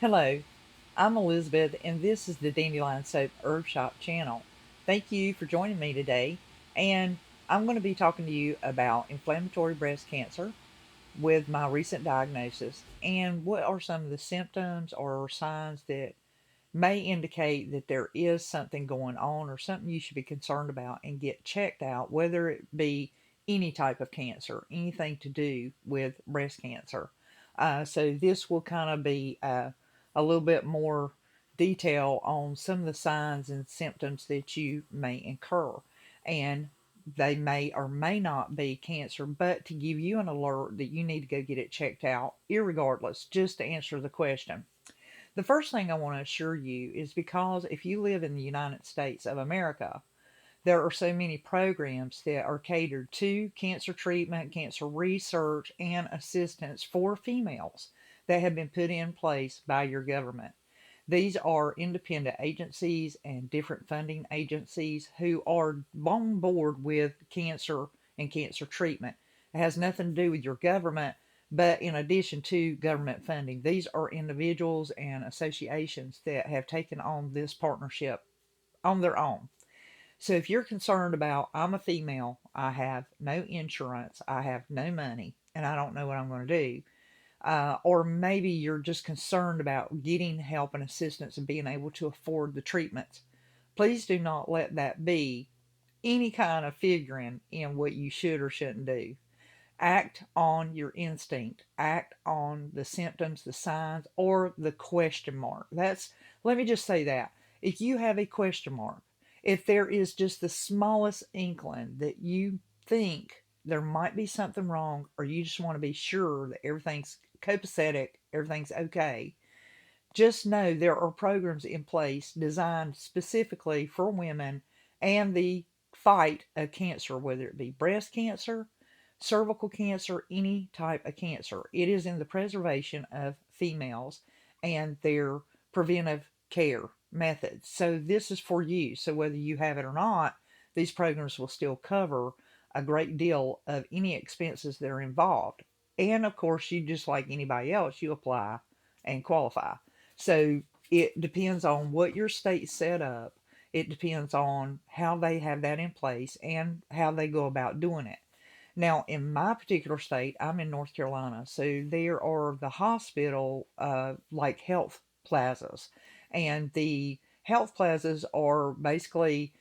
Hello, I'm Elizabeth, and this is the Dandelion Soap Herb Shop channel. Thank you for joining me today, and I'm going to be talking to you about inflammatory breast cancer with my recent diagnosis and what are some of the symptoms or signs that may indicate that there is something going on or something you should be concerned about and get checked out, whether it be any type of cancer, anything to do with breast cancer. So this will kind of be a little bit more detail on some of the signs and symptoms that you may incur. And they may or may not be cancer, but to give you an alert that you need to go get it checked out, irregardless, just to answer the question. The first thing I want to assure you is because if you live in the United States of America, there are so many programs that are catered to cancer treatment, cancer research, and assistance for females that have been put in place by your government. These are independent agencies and different funding agencies who are on board with cancer and cancer treatment. It has nothing to do with your government, but in addition to government funding, these are individuals and associations that have taken on this partnership on their own. So if you're concerned about, I'm a female, I have no insurance, I have no money, and I don't know what I'm going to do, or maybe you're just concerned about getting help and assistance and being able to afford the treatments, please do not let that be any kind of figuring in what you should or shouldn't do. Act on your instinct, act on the symptoms, the signs, or the question mark. Let me just say that. If you have a question mark, if there is just the smallest inkling that you think there might be something wrong, or you just want to be sure that everything's copacetic, everything's okay, just know there are programs in place designed specifically for women and the fight of cancer, whether it be breast cancer, cervical cancer, any type of cancer. It is in the preservation of females and their preventive care methods. So this is for you. So whether you have it or not, these programs will still cover a great deal of any expenses that are involved. And of course, you just like anybody else, you apply and qualify. So it depends on what your state set up. It depends on how they have that in place and how they go about doing it. Now, in my particular state, I'm in North Carolina, so there are the hospital, like health plazas, and the health plazas are basically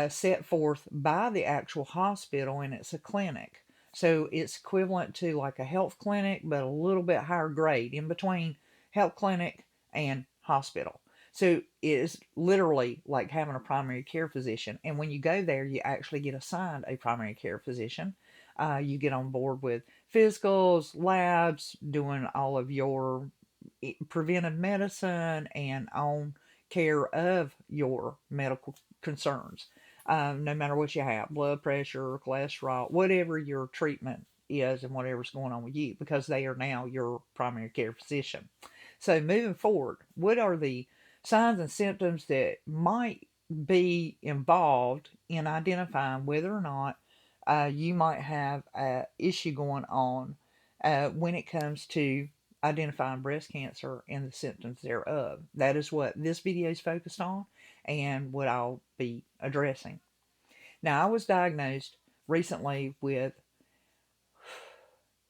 set forth by the actual hospital, and it's a clinic. So it's equivalent to like a health clinic, but a little bit higher grade in between health clinic and hospital. So it is literally like having a primary care physician. And when you go there, you actually get assigned a primary care physician. You get on board with physicals, labs, doing all of your preventive medicine and on care of your medical concerns. No matter what you have, blood pressure, cholesterol, whatever your treatment is and whatever's going on with you, because they are now your primary care physician. So moving forward, what are the signs and symptoms that might be involved in identifying whether or not you might have an issue going on when it comes to identifying breast cancer and the symptoms thereof? That is what this video is focused on and what I'll be addressing. Now, I was diagnosed recently with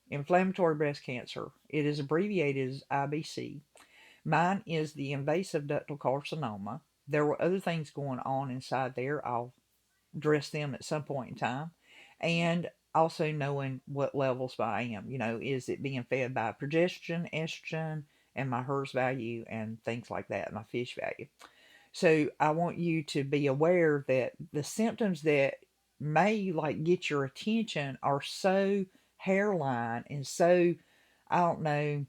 inflammatory breast cancer. It is abbreviated as IBC. Mine is the invasive ductal carcinoma. There were other things going on inside there. I'll address them at some point in time. And also knowing what levels I am. Is it being fed by progesterone, estrogen, and my HERS value, and things like that, my fish value. So I want you to be aware that the symptoms that may like get your attention are so hairline and so, I don't know,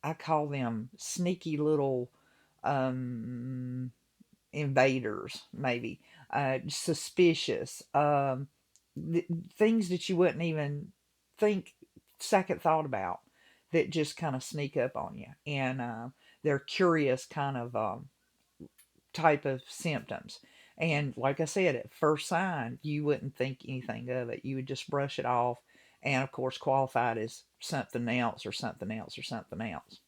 I call them sneaky little um, invaders, maybe, suspicious, things that you wouldn't even think second thought about that just kind of sneak up on you. And they're curious kind of type of symptoms. And like I said, at first sign, you wouldn't think anything of it. You would just brush it off and, of course, qualify it as something else or something else or something else.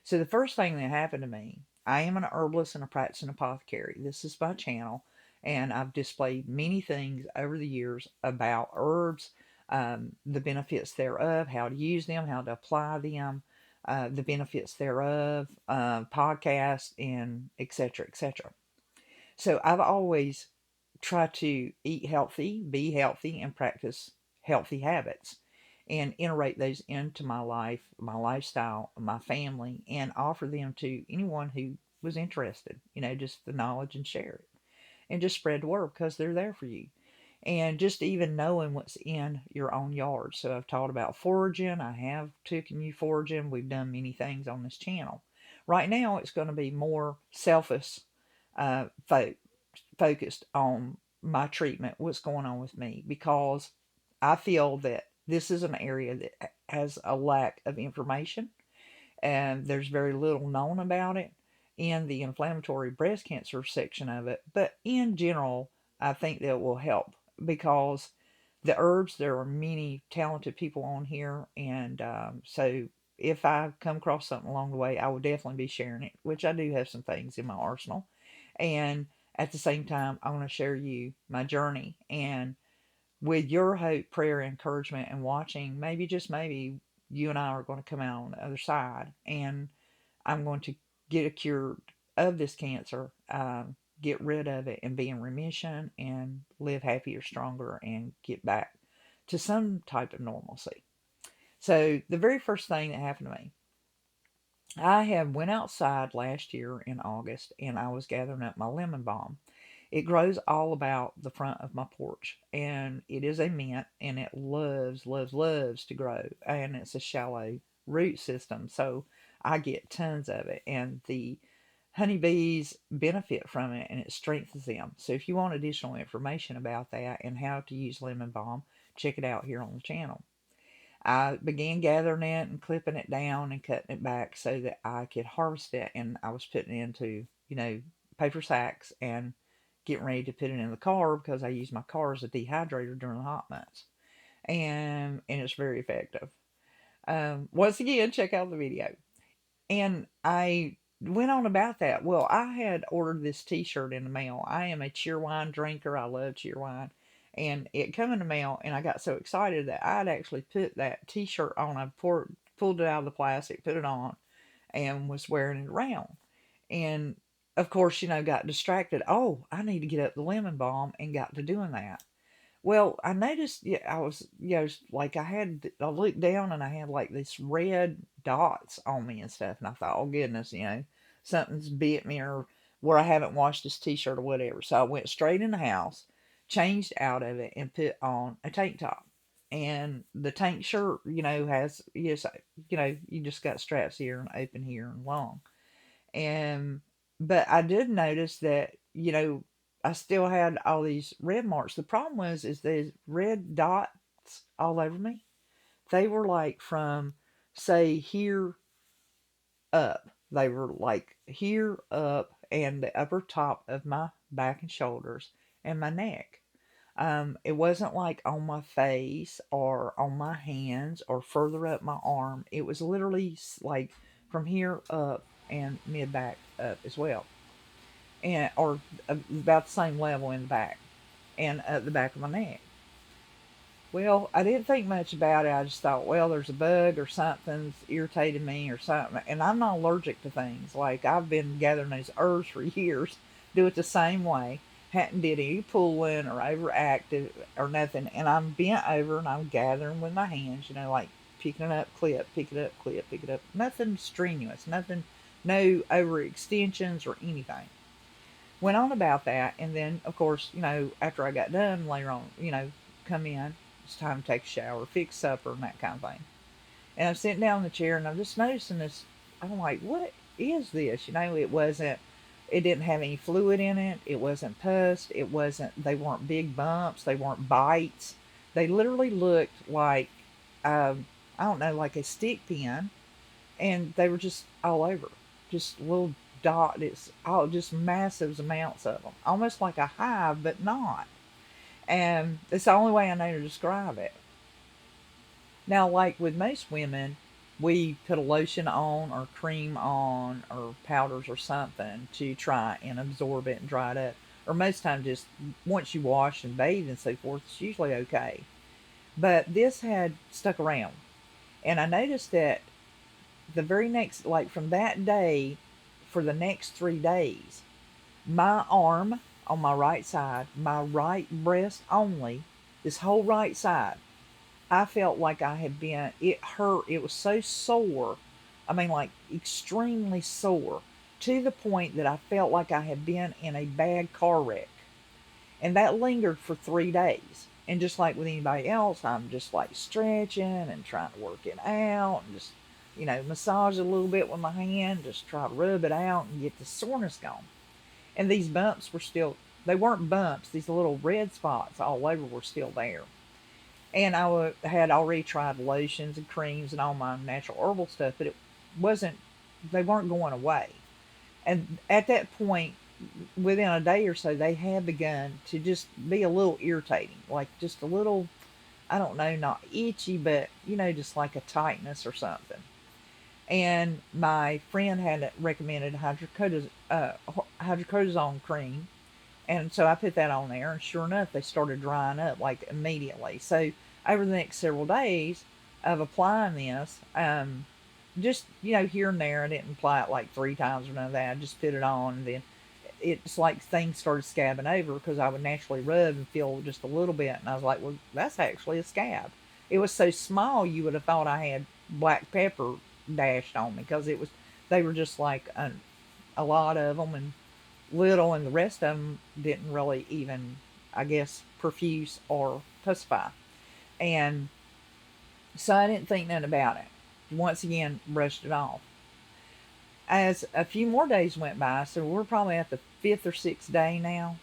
So the first thing that happened to me, I am an herbalist and a practicing apothecary. This is my channel, and I've displayed many things over the years about herbs, the benefits thereof, how to use them, how to apply them, the benefits thereof, podcasts, and etc. etc. So I've always tried to eat healthy, be healthy, and practice healthy habits and integrate those into my life, my lifestyle, my family, and offer them to anyone who was interested, just the knowledge and share it and just spread the word because they're there for you. And just even knowing what's in your own yard. So I've taught about foraging. I have taken you foraging. We've done many things on this channel. Right now, it's going to be more selfish folk focused on my treatment, what's going on with me, because I feel that this is an area that has a lack of information and there's very little known about it in the inflammatory breast cancer section of it. But in general, I think that will help because the herbs, there are many talented people on here. And so if I come across something along the way, I will definitely be sharing it, which I do have some things in my arsenal. And at the same time, I want to share you my journey. And with your hope, prayer, encouragement, and watching, maybe just maybe you and I are going to come out on the other side. And I'm going to get a cure of this cancer, get rid of it, and be in remission and live happier, stronger, and get back to some type of normalcy. So the very first thing that happened to me, I had went outside last year in August and I was gathering up my lemon balm. It grows all about the front of my porch and it is a mint and it loves, loves, loves to grow. And it's a shallow root system. So I get tons of it. And the honeybees benefit from it and it strengthens them. So if you want additional information about that and how to use lemon balm, check it out here on the channel. I began gathering it and clipping it down and cutting it back so that I could harvest it. And I was putting it into, paper sacks and getting ready to put it in the car because I use my car as a dehydrator during the hot months. And it's very effective. Once again, check out the video. And I went on about that. Well, I had ordered this T-shirt in the mail. I am a cheerwine drinker. I love cheerwine. And it come in the mail, and I got so excited that I'd actually put that T-shirt on. I pulled it out of the plastic, put it on, and was wearing it around. And of course, got distracted. Oh, I need to get up the lemon balm and got to doing that. Well, I noticed, yeah, I was, like I looked down and I had like this red dots on me and stuff. And I thought, oh goodness, something's bit me or where I haven't washed this t-shirt or whatever. So I went straight in the house, changed out of it and put on a tank top. And the tank shirt, has, yes, you just got straps here and open here and long. And but I did notice that, I still had all these red marks. The problem was is these red dots all over me. They were like from say here up. They were like here up and the upper top of my back and shoulders and my neck. It wasn't like on my face or on my hands or further up my arm. It was literally like from here up and mid back up as well, and or about the same level in the back and at the back of my neck. Well, I didn't think much about it. I just thought, well, there's a bug or something's irritated me or something. And I'm not allergic to things. Like I've been gathering these herbs for years, do it the same way. Hadn't did any pulling or overactive or nothing. And I'm bent over and I'm gathering with my hands, like picking it up, clip, pick it up, clip, pick it up. Nothing strenuous, nothing, no overextensions or anything. Went on about that, and then of course, after I got done later on, come in, it's time to take a shower, fix supper, and that kind of thing. And I'm sitting down in the chair, and I'm just noticing this. I'm like, what is this? It didn't have any fluid in it. It wasn't pus. They weren't big bumps. They weren't bites. They literally looked like, I don't know, like a stick pin, and they were just all over, just little dot. It's all just massive amounts of them, almost like a hive, but not. And it's the only way I know to describe it. Now, like with most women, we put a lotion on or cream on or powders or something to try and absorb it and dry it up. Or most times, just once you wash and bathe and so forth, it's usually okay. But this had stuck around. And I noticed that the very next, like from that day, for the next 3 days, my arm on my right side, my right breast only, this whole right side, I felt like I had been, it hurt. It was so sore. I mean, like extremely sore to the point that I felt like I had been in a bad car wreck. And that lingered for 3 days. And just like with anybody else, I'm just like stretching and trying to work it out and just, massage it a little bit with my hand, just try to rub it out and get the soreness gone. And these bumps were still, they weren't bumps, these little red spots all over were still there. And had already tried lotions and creams and all my natural herbal stuff, but it wasn't, they weren't going away. And at that point, within a day or so, they had begun to just be a little irritating, like just a little, I don't know, not itchy, but just like a tightness or something. And my friend had recommended hydrocortisone cream, and so I put that on there, and sure enough, they started drying up like immediately. So over the next several days of applying this, just here and there, I didn't apply it like 3 times or none of that. I just put it on, and then it's like things started scabbing over because I would naturally rub and feel just a little bit, and I was like, well, that's actually a scab. It was so small you would have thought I had black pepper dashed on me because it was, they were just like a lot of them and little, and the rest of them didn't really even, I guess, perfuse or pussify. And so I didn't think nothing about it. Once again, brushed it off. As a few more days went by, so we're probably at the fifth or sixth day now,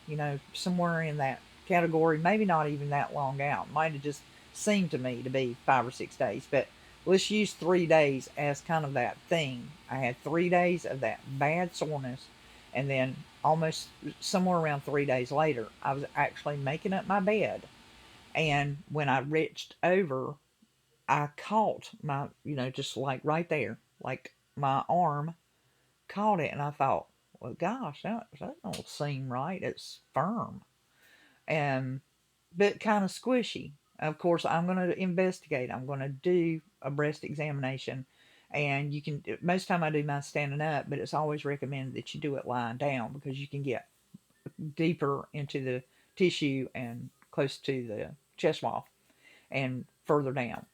somewhere in that category, maybe not even that long out. Might have just seemed to me to be 5 or 6 days, but let's use 3 days as kind of that thing. I had 3 days of that bad soreness, and then almost somewhere around 3 days later, I was actually making up my bed. And when I reached over, I caught my, just like right there, like my arm caught it, and I thought, well, gosh, that don't seem right. It's firm and but kind of squishy. Of course, I'm going to investigate. I'm going to do a breast examination, and you can. Most time I do mine standing up, but it's always recommended that you do it lying down because you can get deeper into the tissue and close to the chest wall and further down.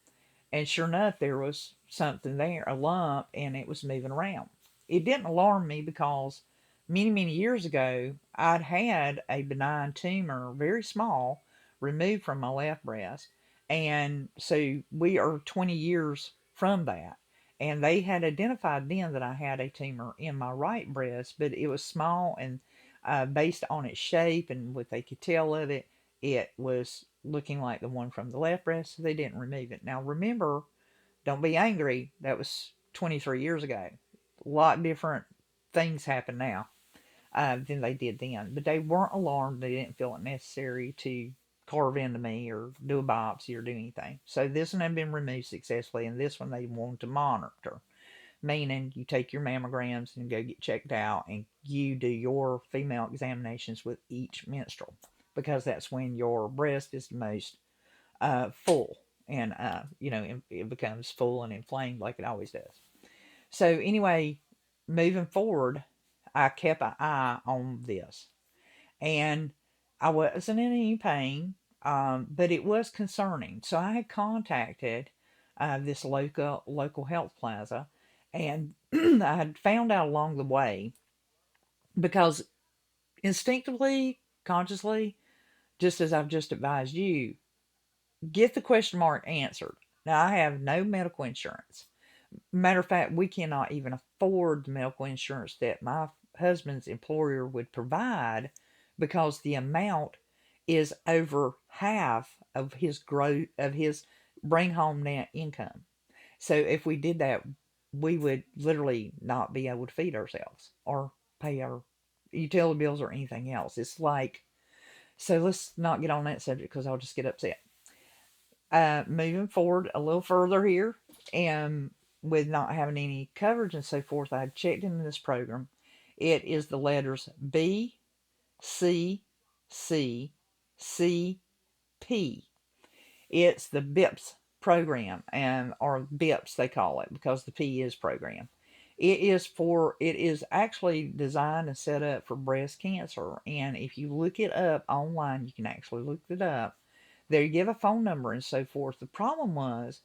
And sure enough, there was something there, a lump, and it was moving around. It didn't alarm me because many, many years ago, I'd had a benign tumor, very small, removed from my left breast. And so we are 20 years from that. And they had identified then that I had a tumor in my right breast, but it was small, and based on its shape and what they could tell of it, it was looking like the one from the left breast, so they didn't remove it. Now, remember, don't be angry. That was 23 years ago. A lot different things happen now than they did then. But they weren't alarmed. They didn't feel it necessary to carve into me or do a biopsy or do anything. So this one had been removed successfully, and this one they wanted to monitor, meaning you take your mammograms and go get checked out, and you do your female examinations with each menstrual because that's when your breast is the most full, and it becomes full and inflamed like it always does. So anyway, moving forward, I kept an eye on this, and I wasn't in any pain, but it was concerning. So I had contacted this local health plaza, and I had found out along the way because instinctively, consciously, just as I've just advised you, get the question mark answered. Now, I have no medical insurance. Matter of fact, we cannot even afford the medical insurance that my husband's employer would provide because the amount is over half of his bring home net income. So if we did that, we would literally not be able to feed ourselves or pay our utility bills or anything else. It's like, so let's not get on that subject because I'll just get upset. Moving forward a little further here, and with not having any coverage and so forth, I checked into this program. It is the letters B, C, C, C, P. It's the BIPS program, and or BIPS they call it because the P is program. It is actually designed and set up for breast cancer. And if you look it up online, you can actually look it up. They give a phone number and so forth. The problem was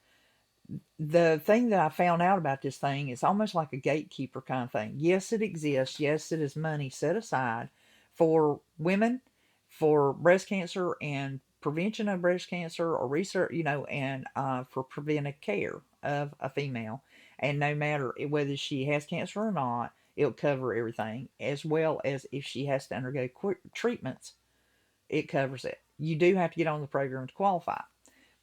the thing that I found out about this thing is almost like a gatekeeper kind of thing. Yes, it exists. Yes, it is money set aside for women, for breast cancer and prevention of breast cancer or research, and for preventive care of a female. And no matter whether she has cancer or not, it'll cover everything, as well as if she has to undergo treatments, it covers it. You do have to get on the program to qualify.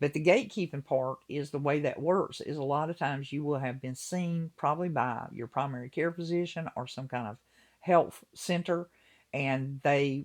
But the gatekeeping part is the way that works is a lot of times you will have been seen probably by your primary care physician or some kind of health center, and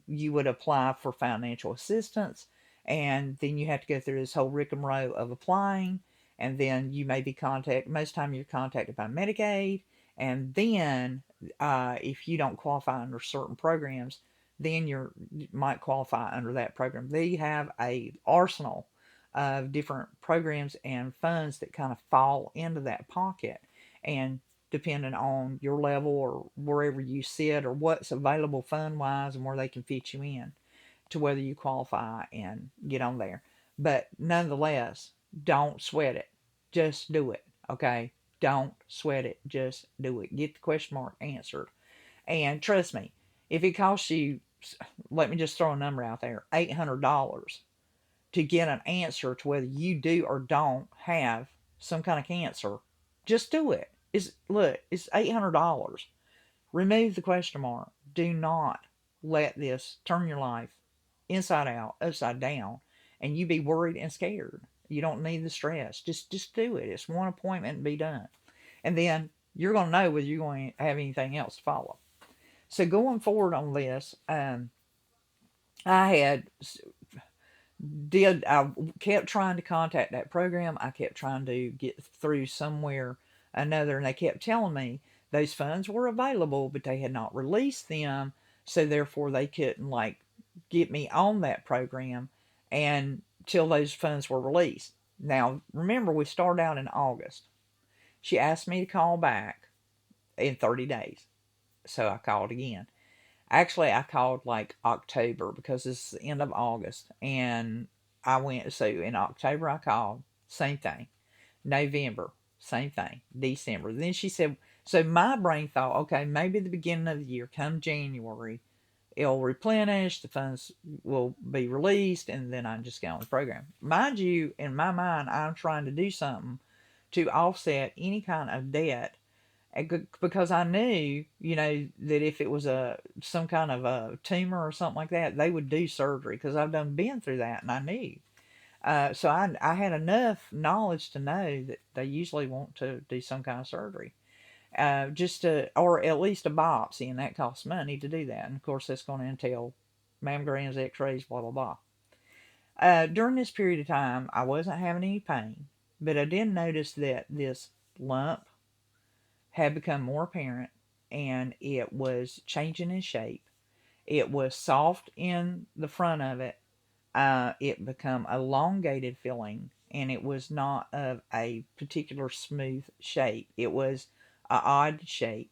you would apply for financial assistance, and then you have to go through this whole rigmarole of applying, and then you may be contacted. Most time you're contacted by Medicaid, and then if you don't qualify under certain programs, then you might qualify under that program. They have a arsenal of different programs and funds that kind of fall into that pocket. And depending on your level or wherever you sit or what's available fund wise and where they can fit you in to whether you qualify and get on there. But nonetheless, don't sweat it. Just do it. Okay? Don't sweat it. Just do it. Get the question mark answered. And trust me, if it costs you, let me just throw a number out there, $800 to get an answer to whether you do or don't have some kind of cancer, just do it. It's $800. Remove the question mark. Do not let this turn your life inside out, upside down, and you be worried and scared. You don't need the stress. Just do it. It's one appointment and be done. And then you're going to know whether you're going to have anything else to follow. So going forward on this, I had I kept trying to contact that program. I kept trying to get through somewhere another, and they kept telling me those funds were available, but they had not released them, so therefore they couldn't like get me on that program and till those funds were released. Now remember, we started out in August. She asked me to call back in 30 days, so I called again. Actually, I called like October because it's the end of August. And I went, so in October, I called, same thing. November, same thing. December. Then she said, so my brain thought, okay, maybe the beginning of the year, come January, it'll replenish, the funds will be released, and then I just get on the program. Mind you, in my mind, I'm trying to do something to offset any kind of debt because I knew, that if it was some kind of a tumor or something like that, they would do surgery because I've been through that and I knew. So I had enough knowledge to know that they usually want to do some kind of surgery, just to, or at least a biopsy, and that costs money to do that. And of course, that's going to entail mammograms, X-rays, blah blah blah. During this period of time, I wasn't having any pain, but I did notice that this lump had become more apparent and it was changing in shape. It was soft in the front of it. It became elongated feeling and it was not of a particular smooth shape. It was an odd shape.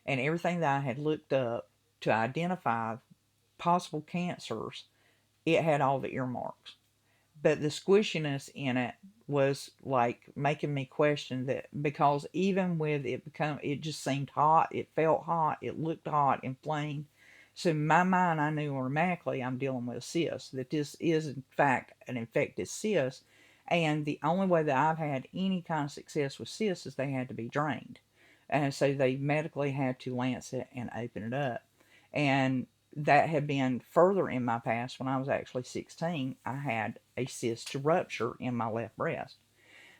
And everything that I had looked up to identify possible cancers, it had all the earmarks, but the squishiness in it was like making me question that, because even with it just seemed hot, it felt hot, it looked hot, inflamed. So in my mind, I knew automatically I'm dealing with a cyst, that this is in fact an infected cyst. And the only way that I've had any kind of success with cysts is they had to be drained, and so they medically had to lance it and open it up. And that had been further in my past. When I was actually 16, I had a cyst rupture in my left breast.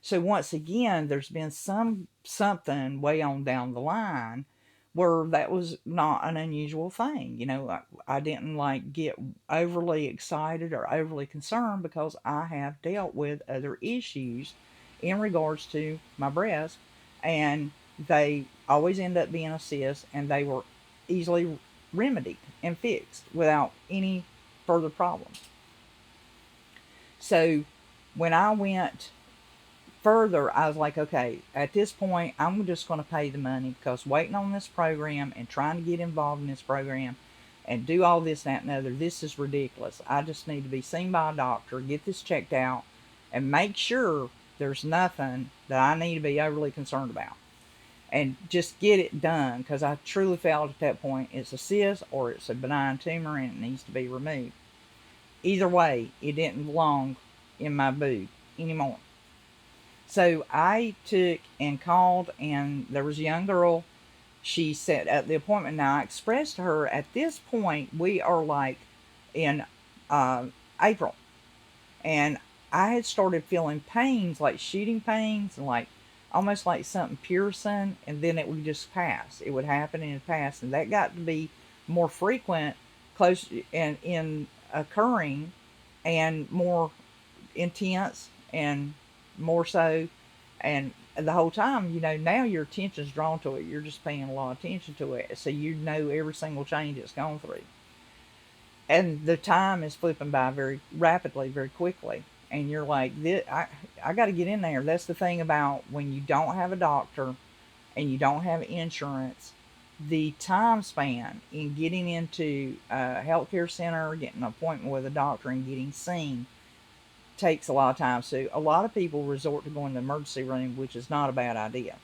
So once again, there's been something way on down the line where that was not an unusual thing. I didn't like get overly excited or overly concerned because I have dealt with other issues in regards to my breast and they always end up being a cyst, and they were easily remedied and fixed without any further problems. So when I went further, I was like, okay, at this point, I'm just going to pay the money, because waiting on this program and trying to get involved in this program and do all this, that, and other, this is ridiculous. I just need to be seen by a doctor, get this checked out, and make sure there's nothing that I need to be overly concerned about. And just get it done, because I truly felt at that point it's a cyst or it's a benign tumor and it needs to be removed. Either way, it didn't belong in my boob anymore. So I took and called, and there was a young girl. She set up the appointment. Now, I expressed to her, at this point, we are like in April, and I had started feeling pains, like shooting pains, and like almost like something piercing, and then it would just pass. It would happen and it pass, and that got to be more frequent, close and in occurring, and more intense and more so. And the whole time, now your attention's drawn to it. You're just paying a lot of attention to it, so you know every single change it's gone through. And the time is flipping by very rapidly, very quickly. And you're like, I got to get in there. That's the thing about when you don't have a doctor and you don't have insurance, the time span in getting into a healthcare center, getting an appointment with a doctor, and getting seen takes a lot of time. So a lot of people resort to going to the emergency room, which is not a bad idea.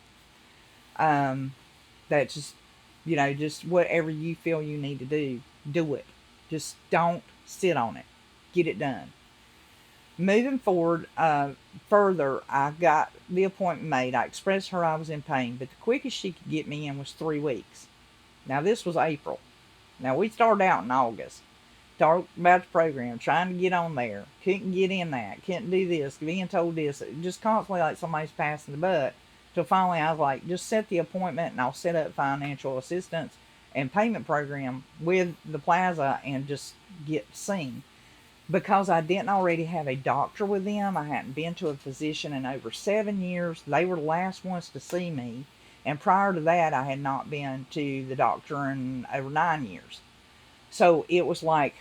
That's just whatever you feel you need to do it. Just don't sit on it. Get it done. Moving forward, further, I got the appointment made. I expressed her I was in pain, but the quickest she could get me in was 3 weeks. Now, this was April. Now, we started out in August. Talked about the program, trying to get on there. Couldn't get in that. Couldn't do this. Being told this. Just constantly like somebody's passing the buck. Till finally I was like, just set the appointment and I'll set up financial assistance and payment program with the plaza and just get seen. Because I didn't already have a doctor with them, I hadn't been to a physician in over 7 years. They were the last ones to see me. And prior to that, I had not been to the doctor in over 9 years. So it was like,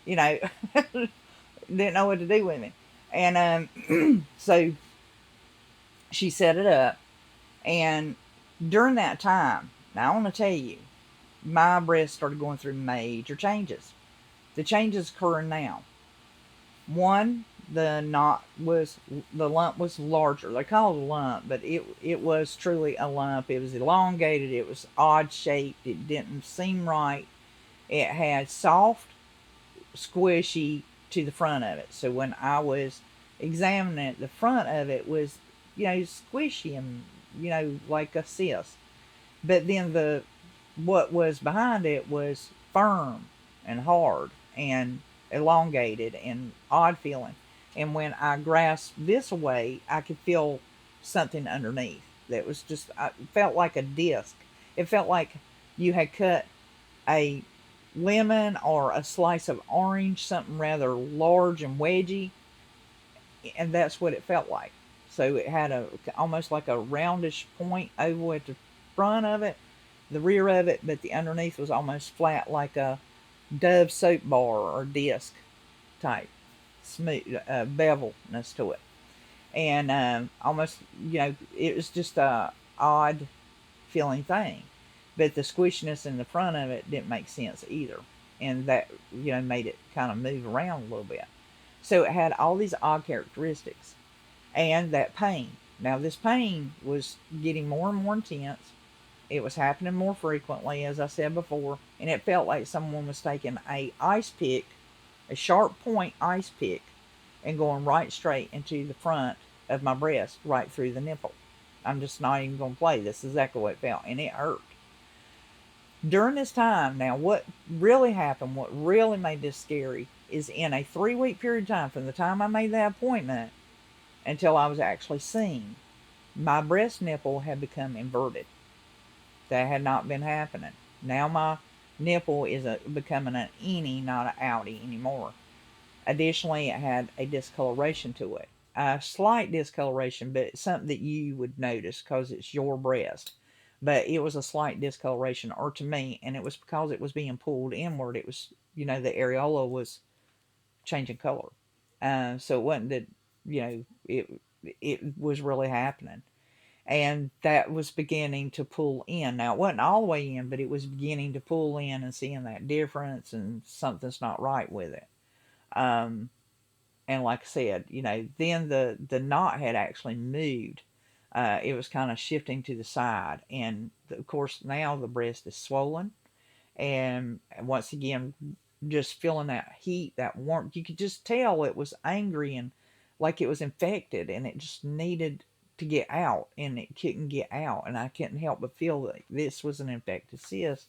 you know, didn't know what to do with me. And so she set it up. And during that time, now I want to tell you, my breast started going through major changes. The changes occurring now. One, the lump was larger. They call it a lump, but it was truly a lump. It was elongated. It was odd shaped. It didn't seem right. It had soft, squishy to the front of it. So when I was examining it, the front of it was, squishy and, like a cyst. But then what was behind it was firm and hard and elongated and odd feeling. And when I grasped this away, I could feel something underneath that was just, it felt like a disc. It felt like you had cut a lemon or a slice of orange, something rather large and wedgy, and that's what it felt like. So it had almost like a roundish point oval at the front of it, the rear of it, but the underneath was almost flat like a Dove soap bar or disc type smooth bevelness to it. And almost, it was just a odd feeling thing. But the squishiness in the front of it didn't make sense either. And that, made it kind of move around a little bit. So it had all these odd characteristics. And that pain. Now, this pain was getting more and more intense. It was happening more frequently, as I said before. And it felt like someone was taking a ice pick, a sharp point ice pick, and going right straight into the front of my breast, right through the nipple. I'm just not even going to play. This is exactly what it felt. And it hurt. During this time, now what really happened, what really made this scary, is in a 3-week period of time, from the time I made that appointment until I was actually seen, my breast nipple had become inverted. That had not been happening. Now my nipple is becoming an innie, not an outie anymore. Additionally, it had a discoloration to it. a slight discoloration, but something that you would notice because it's your breast. But it was a slight discoloration, or to me, and it was because it was being pulled inward. It was, the areola was changing color. So it wasn't that, it was really happening. And that was beginning to pull in. Now, it wasn't all the way in, but it was beginning to pull in and seeing that difference, and something's not right with it. Um, and like I said, then the knot had actually moved. It was kind of shifting to the side, and of course now the breast is swollen, and once again, just feeling that heat, that warmth. You could just tell it was angry and like it was infected, and it just needed to get out, and it couldn't get out. And I couldn't help but feel that this was an infected cyst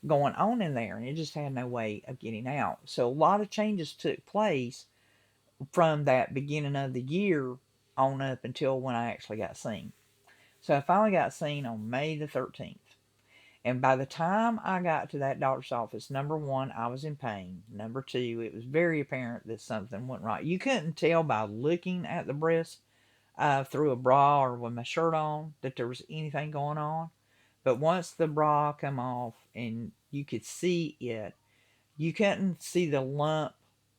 going on in there, and it just had no way of getting out. So a lot of changes took place from that beginning of the year on up until when I actually got seen. So I finally got seen on May the 13th. And by the time I got to that doctor's office, number one, I was in pain. Number two, it was very apparent that something wasn't right. You couldn't tell by looking at the breast through a bra or with my shirt on that there was anything going on. But once the bra come off and you could see it, you couldn't see the lump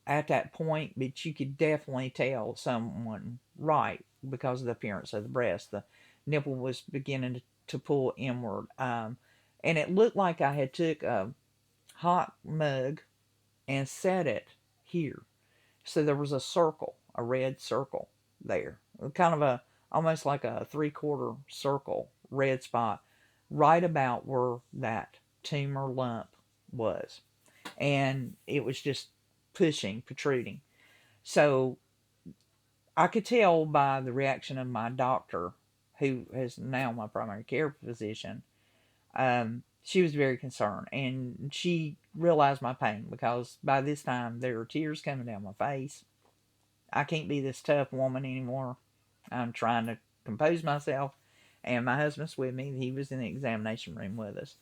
at that point, but you could definitely tell someone right because of the appearance of the breast. The nipple was beginning to pull inward, and it looked like I had took a hot mug and set it here. So there was a circle, a red circle there, kind of a almost like a 3/4 circle, red spot, right about where that tumor lump was, and it was just pushing, protruding. So I could tell by the reaction of my doctor, who is now my primary care physician. She was very concerned, and she realized my pain because by this time there were tears coming down my face. I can't be this tough woman anymore. I'm trying to compose myself, and my husband's with me. He was in the examination room with us.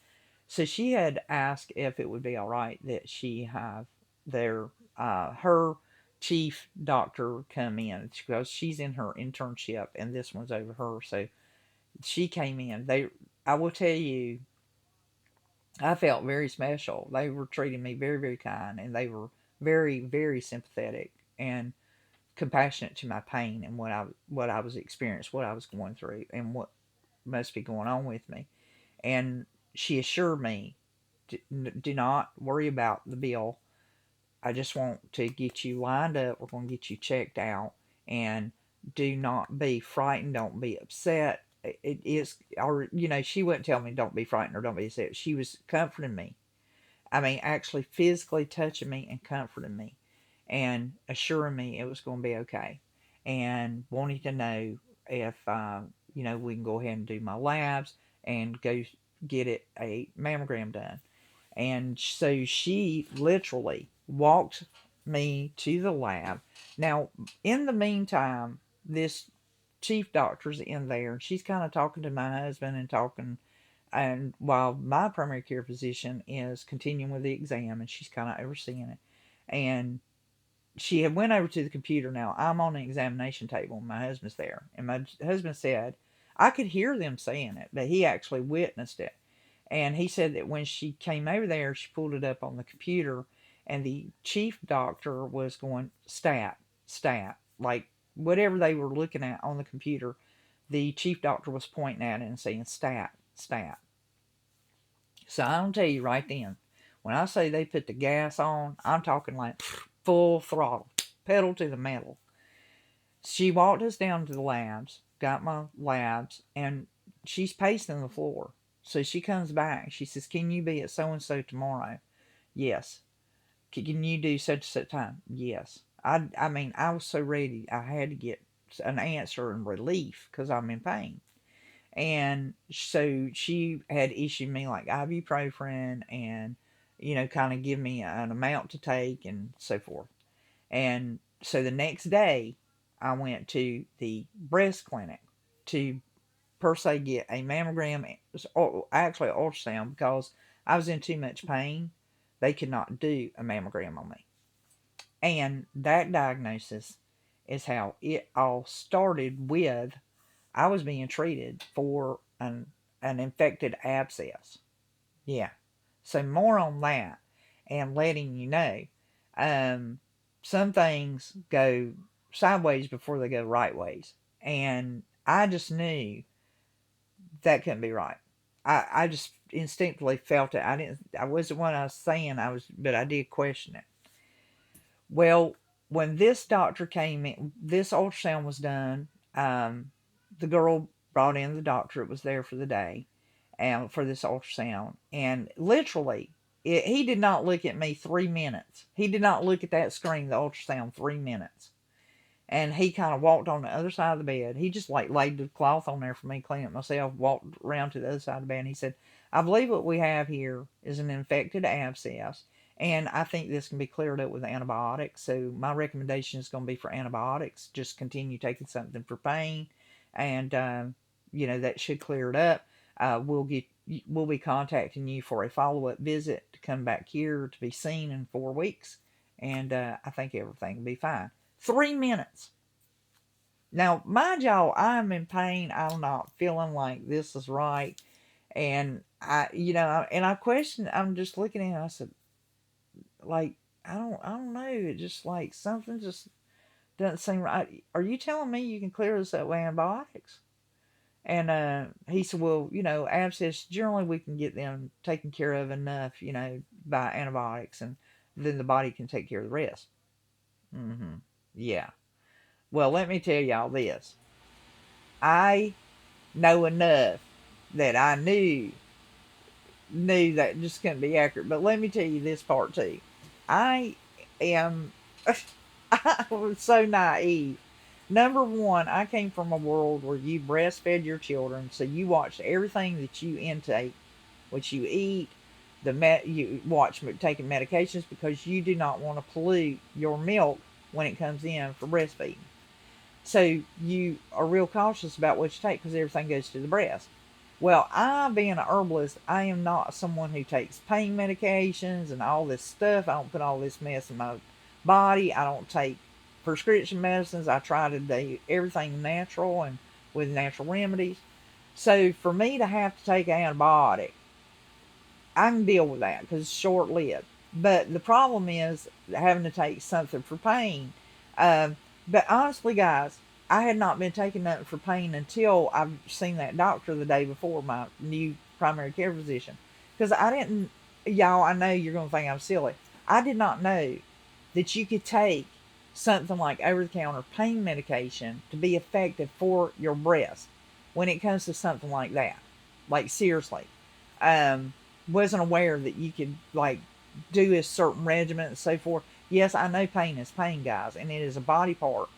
So she had asked if it would be all right that she have their her chief doctor come in because she's in her internship and this one's over her. So she came in. I will tell you, I felt very special. They were treating me very, very kind, and they were very, very sympathetic and compassionate to my pain and what I was experiencing, what I was going through, and what must be going on with me. And she assured me, do not worry about the bill. I just want to get you lined up. We're going to get you checked out, and do not be frightened. Don't be upset. It is, or she wouldn't tell me don't be frightened or don't be upset. She was comforting me. I mean, actually physically touching me and comforting me and assuring me it was going to be okay, and wanting to know if we can go ahead and do my labs and go get a mammogram done. And so she literally walked me to the lab. Now, in the meantime, this chief doctor's in there, and she's kind of talking to my husband and talking, and while my primary care physician is continuing with the exam, and she's kind of overseeing it. And she had went over to the computer. Now I'm on the examination table, and my husband's there, and my husband said I could hear them saying it, but he actually witnessed it. And he said that when she came over there, she pulled it up on the computer, and the chief doctor was going stat, stat, like whatever they were looking at on the computer, the chief doctor was pointing at it and saying stat, stat. So I'm tell you right then, when I say they put the gas on, I'm talking like full throttle, pedal to the metal. She walked us down to the labs, got my labs, and she's pacing the floor. So she comes back. She says, "Can you be at so and so tomorrow?" Yes. "Can you do such and such time?" Yes. I mean, I was so ready. I had to get an answer and relief because I'm in pain. And so she had issued me like ibuprofen and, kind of give me an amount to take and so forth. And so the next day, I went to the breast clinic to per se get a mammogram, or actually ultrasound, because I was in too much pain. They could not do a mammogram on me. And that diagnosis is how it all started with. I was being treated for an infected abscess. Yeah. So more on that and letting you know. Um, some things go sideways before they go right ways. And I just knew that couldn't be right. I just instinctively felt it. I wasn't what I was saying, but I did question it. Well, when this doctor came in, this ultrasound was done. The girl brought in the doctor. It was there for the day, and for this ultrasound. And literally, he did not look at me 3 minutes. He did not look at that screen, the ultrasound, 3 minutes. And he kind of walked on the other side of the bed. He just like laid the cloth on there for me, clean it myself, walked around to the other side of the bed. And he said, I believe what we have here is an infected abscess. And I think this can be cleared up with antibiotics. So my recommendation is going to be for antibiotics. Just continue taking something for pain. And, that should clear it up. We'll be contacting you for a follow-up visit to come back here to be seen in 4 weeks. And I think everything will be fine. 3 minutes. Now, mind y'all, I'm in pain. I'm not feeling like this is right. And I questioned, I'm just looking at it, I said, like, I don't know. It just like something just doesn't seem right. Are you telling me you can clear this up with antibiotics? And he said, well, abscess, generally we can get them taken care of enough, by antibiotics, and then the body can take care of the rest. Yeah. Well, let me tell y'all this. I know enough that I knew that just couldn't be accurate. But let me tell you this part too. I am I was so naive. Number one, I came from a world where you breastfed your children, so you watched everything that you intake, what you eat, you watch taking medications because you do not want to pollute your milk when it comes in for breastfeeding. So you are real cautious about what you take because everything goes to the breast. Well, I, being an herbalist, I am not someone who takes pain medications and all this stuff. I don't put all this mess in my body. I don't take prescription medicines. I try to do everything natural and with natural remedies. So for me to have to take an antibiotic, I can deal with that because it's short lived. But the problem is having to take something for pain. Um, but honestly, guys, I had not been taking nothing for pain until I've seen that doctor the day before, my new primary care physician. Because I didn't, y'all, I know you're going to think I'm silly. I did not know that you could take something like over the counter pain medication to be effective for your breast when it comes to something like that. Like, seriously. Um, wasn't aware that you could, like, do a certain regimen and so forth. Yes, I know pain is pain, guys, and it is a body part.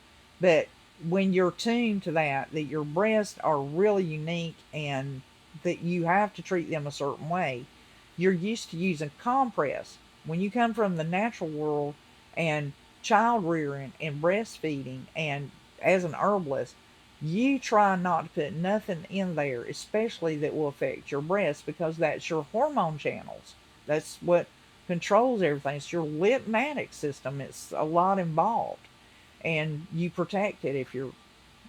But when you're tuned to that your breasts are really unique and that you have to treat them a certain way, you're used to using compress. When you come from the natural world and child rearing and breastfeeding, and as an herbalist, you try not to put nothing in there, especially that will affect your breast, because that's your hormone channels. That's what controls everything. It's your lymphatic system. It's a lot involved, and you protect it if you're,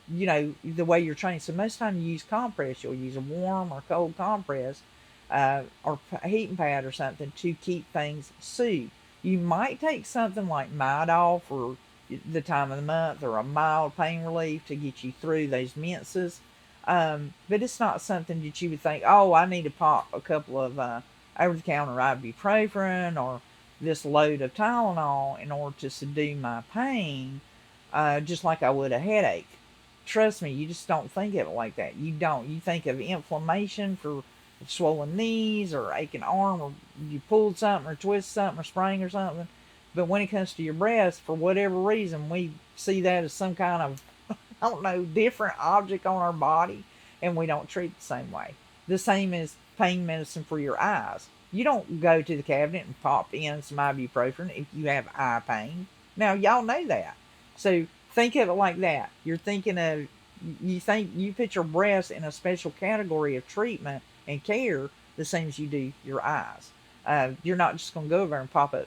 the way you're trained. So most time you use compress, you'll use a warm or cold compress, or heating pad or something to keep things soothed. You might take something like Midol for the time of the month, or a mild pain relief to get you through those menses. But it's not something that you would think, oh, I need to pop a couple of over-the-counter ibuprofen or this load of Tylenol in order to subdue my pain, just like I would a headache. Trust me, you just don't think of it like that. You don't. You think of inflammation for swollen knees or aching arm, or you pulled something or twisted something or sprained or something. But when it comes to your breast, for whatever reason, we see that as some kind of, I don't know, different object on our body, and we don't treat it the same way. The same as pain medicine for your eyes. You don't go to the cabinet and pop in some ibuprofen if you have eye pain. Now, y'all know that. So think of it like that. You're thinking of, you put your breast in a special category of treatment and care the same as you do your eyes. You're not just going to go over and pop it,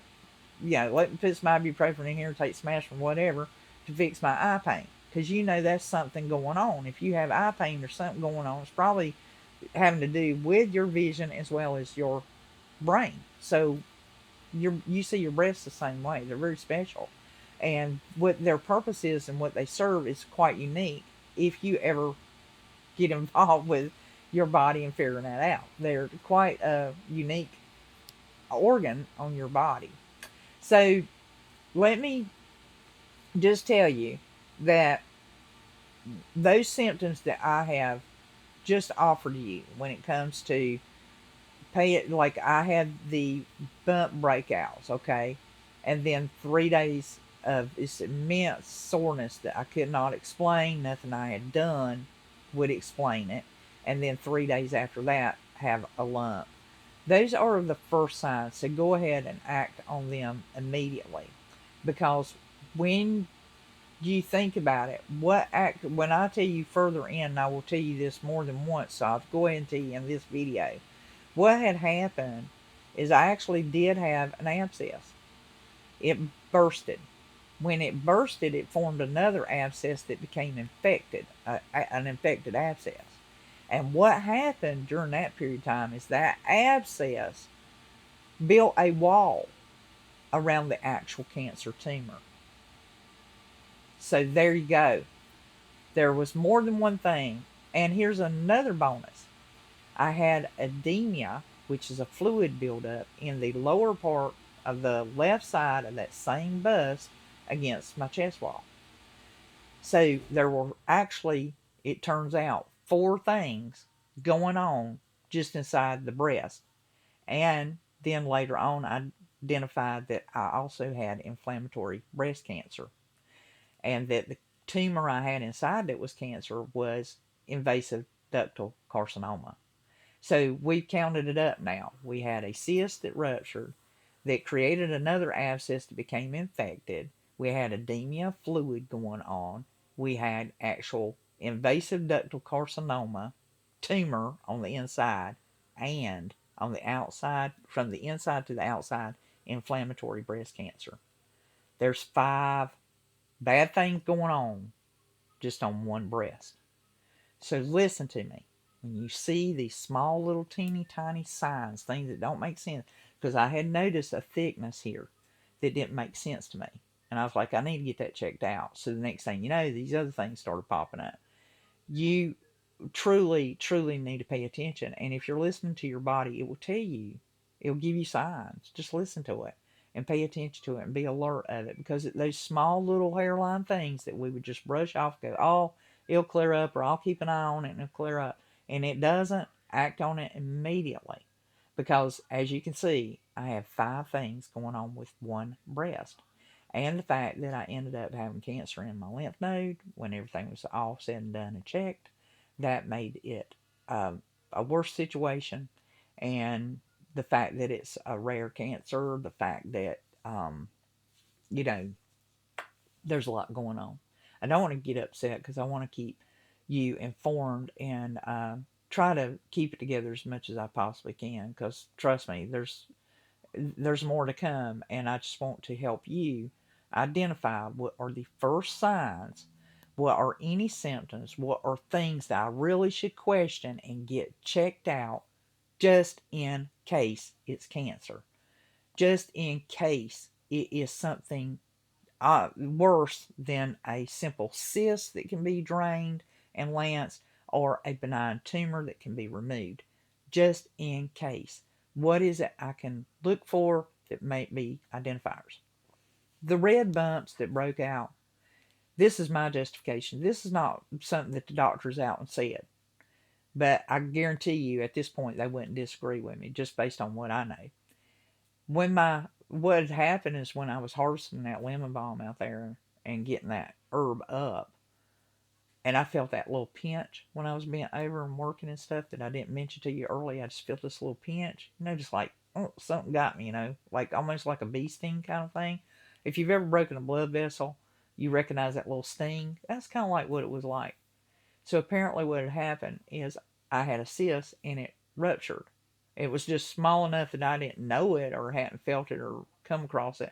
let me put some ibuprofen in here, take some aspirin, whatever. to fix my eye pain. Because you know that's something going on. If you have eye pain, there's something going on. It's probably having to do with your vision as well as your brain. So you see your breasts the same way. They're very special. And what their purpose is and what they serve is quite unique if you ever get involved with your body and figuring that out. They're quite a unique organ on your body. So let me just tell you that those symptoms that I have just offered you when it comes to pay it, like I had the bump breakouts, okay, and then 3 days of this immense soreness that I could not explain. Nothing I had done would explain it, and then 3 days after that have a lump. Those are the first signs, so go ahead and act on them immediately, because when you think about it, when I tell you further in, and I will tell you this more than once, so I'll go ahead and tell you in this video, what had happened is I actually did have an abscess. It bursted. When it bursted, it formed another abscess that became infected, an infected abscess. And what happened during that period of time is that abscess built a wall around the actual cancer tumor. So there you go. There was more than one thing. And here's another bonus. I had edema, which is a fluid buildup in the lower part of the left side of that same bust against my chest wall. So there were actually, it turns out, four things going on just inside the breast. And then later on, I identified that I also had inflammatory breast cancer, and that the tumor I had inside that was cancer was invasive ductal carcinoma. So we've counted it up now. We had a cyst that ruptured, that created another abscess that became infected. We had edema fluid going on. We had actual invasive ductal carcinoma tumor on the inside, and on the outside, from the inside to the outside, inflammatory breast cancer. There's five bad things going on just on one breast. So listen to me. When you see these small little teeny tiny signs, things that don't make sense, because I had noticed a thickness here that didn't make sense to me. And I was like, I need to get that checked out. So the next thing you know, these other things started popping up. You truly, truly need to pay attention. And if you're listening to your body, it will tell you, it'll give you signs. Just listen to it and pay attention to it and be alert of it, because those small little hairline things that we would just brush off, go, oh, it'll clear up, or I'll keep an eye on it and it'll clear up. And it doesn't. Act on it immediately. Because as you can see, I have five things going on with one breast. And the fact that I ended up having cancer in my lymph node when everything was all said and done and checked, that made it a worse situation. And the fact that it's a rare cancer, the fact that, you know, there's a lot going on. I don't want to get upset because I want to keep you informed, and try to keep it together as much as I possibly can, because trust me, there's more to come, and I just want to help you identify what are the first signs, what are any symptoms, what are things that I really should question and get checked out, just in case it's cancer, just in case it is something worse than a simple cyst that can be drained and lanced, or a benign tumor that can be removed. Just in case. What is it I can look for that may be identifiers? The red bumps that broke out, this is my justification. This is not something that the doctor's out and said. But I guarantee you at this point they wouldn't disagree with me just based on what I know. What had happened is when I was harvesting that lemon balm out there and getting that herb up, and I felt that little pinch when I was bent over and working and stuff that I didn't mention to you earlier. I just felt this little pinch, just like, oh, something got me, like almost like a bee sting kind of thing. If you've ever broken a blood vessel, you recognize that little sting. That's kind of like what it was like. So apparently, what had happened is I had a cyst and it ruptured. It was just small enough that I didn't know it or hadn't felt it or come across it,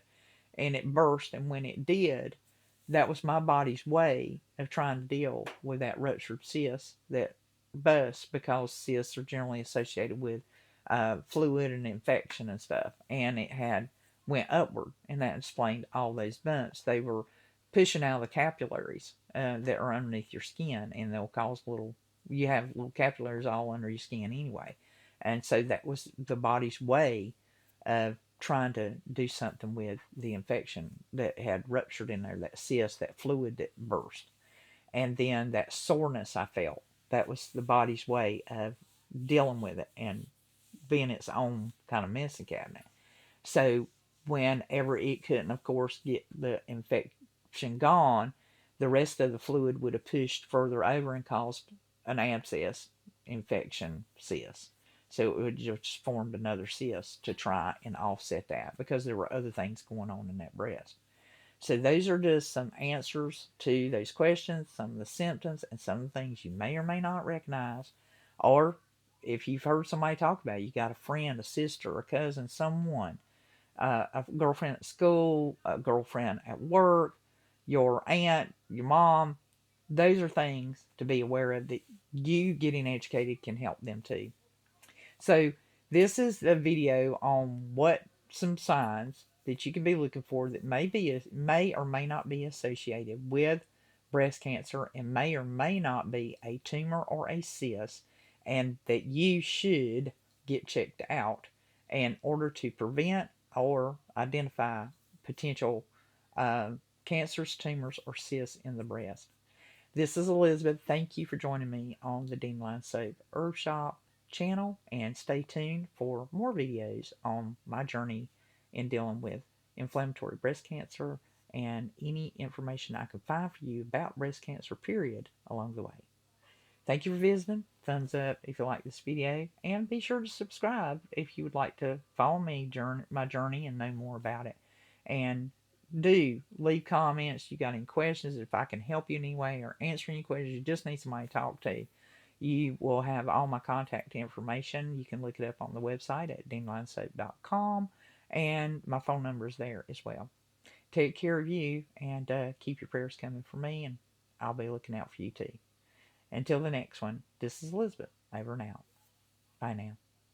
and it burst. And when it did, that was my body's way of trying to deal with that ruptured cyst that bust, because cysts are generally associated with fluid and infection and stuff. And it had went upward, and that explained all those bumps. They were pushing out of the capillaries that are underneath your skin, and they'll cause little. You have little capillaries all under your skin anyway, and so that was the body's way of trying to do something with the infection that had ruptured in there, that cyst, that fluid that burst. And then that soreness I felt, that was the body's way of dealing with it and being its own kind of medicine cabinet. So whenever it couldn't, of course, get the infection gone, the rest of the fluid would have pushed further over and caused an abscess infection cyst. So it would just formed another cyst to try and offset that, because there were other things going on in that breast. So those are just some answers to those questions, some of the symptoms, and some of the things you may or may not recognize. Or if you've heard somebody talk about it, you got a friend, a sister, a cousin, someone, a girlfriend at school, a girlfriend at work, your aunt, your mom. Those are things to be aware of that you getting educated can help them too. So this is a video on what some signs that you can be looking for that may or may not be associated with breast cancer, and may or may not be a tumor or a cyst, and that you should get checked out in order to prevent or identify potential uh, cancers, tumors, or cysts in the breast. This is Elizabeth. Thank you for joining me on the Dandelion Soap Herb Shop channel, and stay tuned for more videos on my journey in dealing with inflammatory breast cancer and any information I can find for you about breast cancer, period, along the way. Thank you for visiting. Thumbs up if you like this video, and be sure to subscribe if you would like to follow me my journey and know more about it. And do leave comments. You got any questions? If I can help you in any way or answer any questions, you just need somebody to talk to. You will have all my contact information. You can look it up on the website at dandelionsoap.com, and my phone number is there as well. Take care of you, and keep your prayers coming for me, and I'll be looking out for you too. Until the next one, this is Elizabeth. Over and out. Bye now.